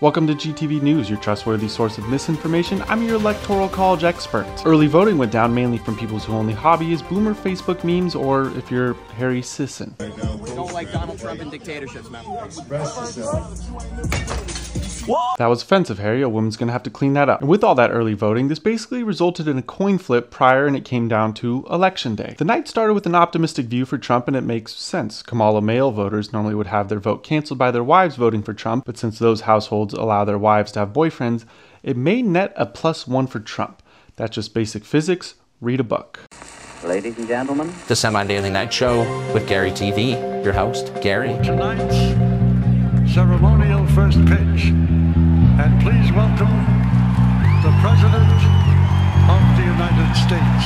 Welcome to GTV News, your trustworthy source of misinformation. I'm your Electoral college expert. Early voting went down mainly from people's only hobby is boomer Facebook memes, or if you're Harry Sisson. Don't like Donald Trump and dictatorships, man. That was offensive, Harry. A woman's gonna have to clean that up. And with all that early voting, this basically resulted in a coin flip prior, and it came down to Election Day. The night started with an optimistic view for Trump, and it makes sense. Kamala male voters normally would have their vote canceled by their wives voting for Trump, but since those households allow their wives to have boyfriends, it may net a +1 for Trump. That's just basic physics. Read a book. Ladies and gentlemen, the Semi-Daily Night Show with Gary TV, your host, Gary. Tonight's ceremonial first pitch. And please welcome the President of the United States.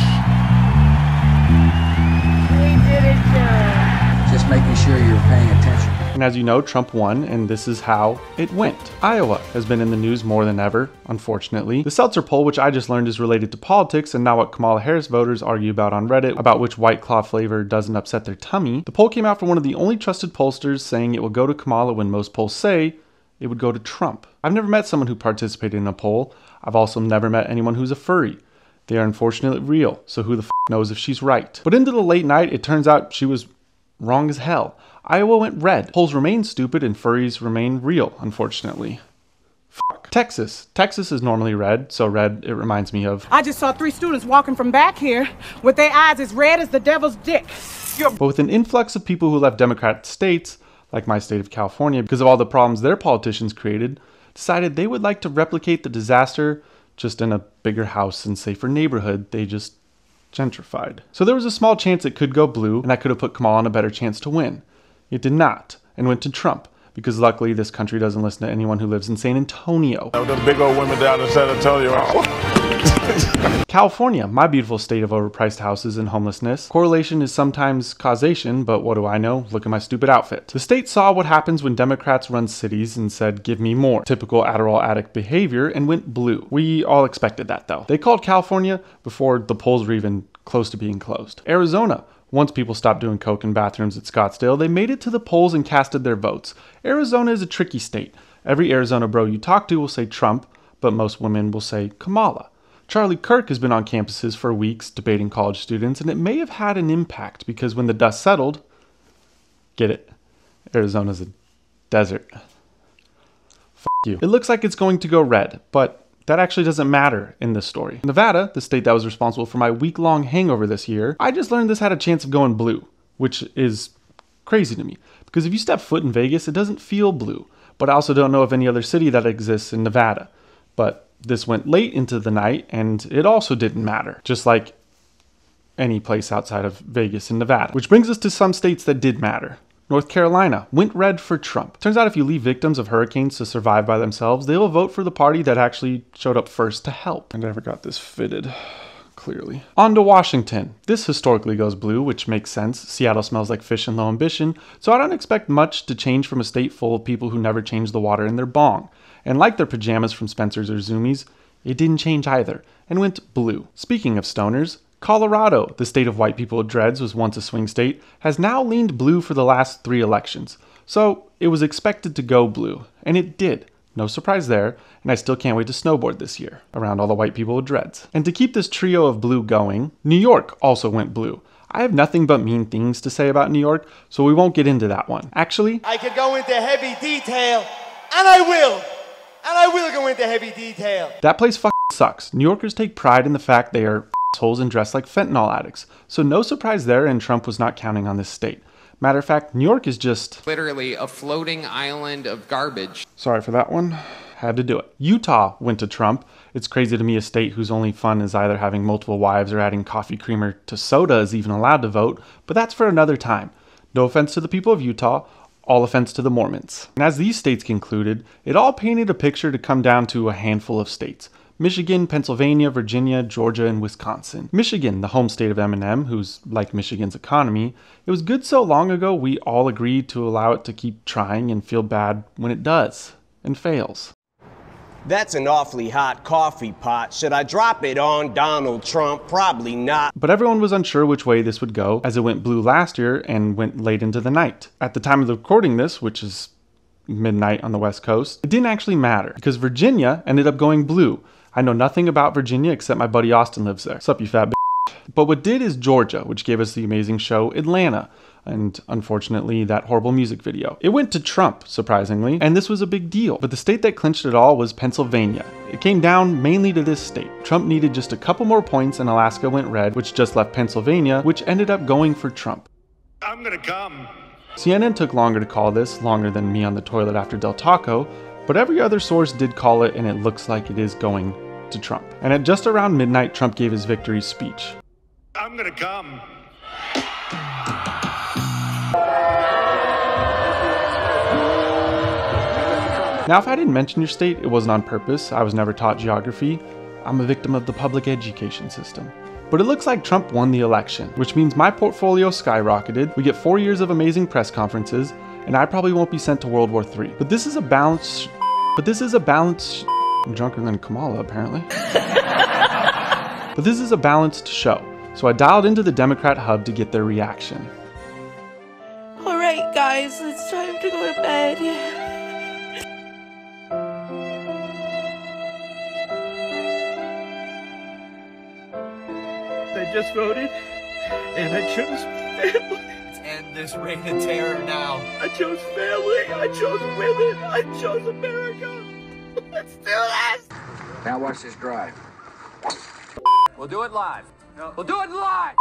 We did it, sir. just making sure you're paying attention. And as you know, Trump won, and this is how it went. Iowa has been in the news more than ever, unfortunately. The Seltzer Poll, which I just learned is related to politics and not what Kamala Harris voters argue about on Reddit, about which White Claw flavor doesn't upset their tummy. The poll came out from one of the only trusted pollsters saying it will go to Kamala when most polls say it would go to Trump. I've never met someone who participated in a poll. I've also never met anyone who's a furry. They are unfortunately real, so who the f knows if she's right. But into the late night, it turns out she was wrong as hell. Iowa went red. Polls remain stupid and furries remain real, unfortunately. Fuck. Texas. Texas is normally red, so red, it reminds me of. I just saw 3 students walking from back here with their eyes as red as the devil's dick. But with an influx of people who left Democrat states, like my state of California, because of all the problems their politicians created, decided they would like to replicate the disaster just in a bigger house and safer neighborhood they just gentrified. So there was a small chance it could go blue, and that could have put Kamala in a better chance to win. It did not, and went to Trump, because luckily this country doesn't listen to anyone who lives in San Antonio. Them big old women down in San Antonio. California, my beautiful state of overpriced houses and homelessness. Correlation is sometimes causation, but what do I know? Look at my stupid outfit. The state saw what happens when Democrats run cities and said, give me more. Typical Adderall addict behavior, and went blue. We all expected that though. They called California before the polls were even close to being closed. Arizona. Once people stopped doing coke in bathrooms at Scottsdale, they made it to the polls and casted their votes. Arizona is a tricky state. Every Arizona bro you talk to will say Trump, but most women will say Kamala. Charlie Kirk has been on campuses for weeks debating college students, and it may have had an impact because when the dust settled, get it, Arizona's a desert. F you. It looks like it's going to go red, but that actually doesn't matter in this story. Nevada, the state that was responsible for my week-long hangover this year, I just learned this had a chance of going blue, which is crazy to me. Because if you step foot in Vegas, it doesn't feel blue. But I also don't know of any other city that exists in Nevada. But this went late into the night, and it also didn't matter. Just like any place outside of Vegas and Nevada. Which brings us to some states that did matter. North Carolina went red for Trump. Turns out if you leave victims of hurricanes to survive by themselves, they will vote for the party that actually showed up first to help. I never got this fitted, clearly. On to Washington. This historically goes blue, which makes sense. Seattle smells like fish and low ambition, so I don't expect much to change from a state full of people who never change the water in their bong. And like their pajamas from Spencer's or Zoomies, it didn't change either, and went blue. Speaking of stoners, Colorado, the state of white people with dreads, was once a swing state, has now leaned blue for the last 3 elections. So it was expected to go blue, and it did. No surprise there, and I still can't wait to snowboard this year, around all the white people with dreads. And to keep this trio of blue going, New York also went blue. I have nothing but mean things to say about New York, so we won't get into that one. Actually, I could go into heavy detail, and I will! And I will go into heavy detail. That place fucking sucks. New Yorkers take pride in the fact they are assholes and dress like fentanyl addicts. So no surprise there, and Trump was not counting on this state. Matter of fact, New York is just Literally a floating island of garbage. Sorry for that one. Had to do it. Utah went to Trump. It's crazy to me a state whose only fun is either having multiple wives or adding coffee creamer to soda is even allowed to vote, but that's for another time. No offense to the people of Utah, all offense to the Mormons. And as these states concluded, it all painted a picture to come down to a handful of states. Michigan, Pennsylvania, Virginia, Georgia, and Wisconsin. Michigan, the home state of Eminem, who's like Michigan's economy, it was good so long ago we all agreed to allow it to keep trying and feel bad when it does, and fails. That's an awfully hot coffee pot. Should I drop it on Donald Trump? Probably not. But everyone was unsure which way this would go, as it went blue last year and went late into the night. At the time of the recording this, which is midnight on the West Coast. It didn't actually matter because Virginia ended up going blue. I know nothing about Virginia except my buddy Austin lives there. Sup, you fat bitch. But what did is Georgia, which gave us the amazing show Atlanta, and unfortunately that horrible music video. It went to Trump, surprisingly, and this was a big deal. But the state that clinched it all was Pennsylvania. It came down mainly to this state. Trump needed just a couple more points and Alaska went red, which just left Pennsylvania, which ended up going for Trump. I'm gonna come. CNN took longer to call this, longer than me on the toilet after Del Taco, but every other source did call it, and it looks like it is going to Trump. And at just around midnight, Trump gave his victory speech. I'm gonna come. Now, if I didn't mention your state, it wasn't on purpose. I was never taught geography. I'm a victim of the public education system. But it looks like Trump won the election, which means my portfolio skyrocketed, we get 4 years of amazing press conferences, and I probably won't be sent to World War III. But this is a balanced I'm drunker than Kamala, apparently. But this is a balanced show, so I dialed into the Democrat hub to get their reaction. Alright guys, it's time to go to bed. I just voted, and I chose family. Let's end this reign of terror now. I chose family, I chose women, I chose America. Let's do this! Now watch this drive. We'll do it live. We'll do it live!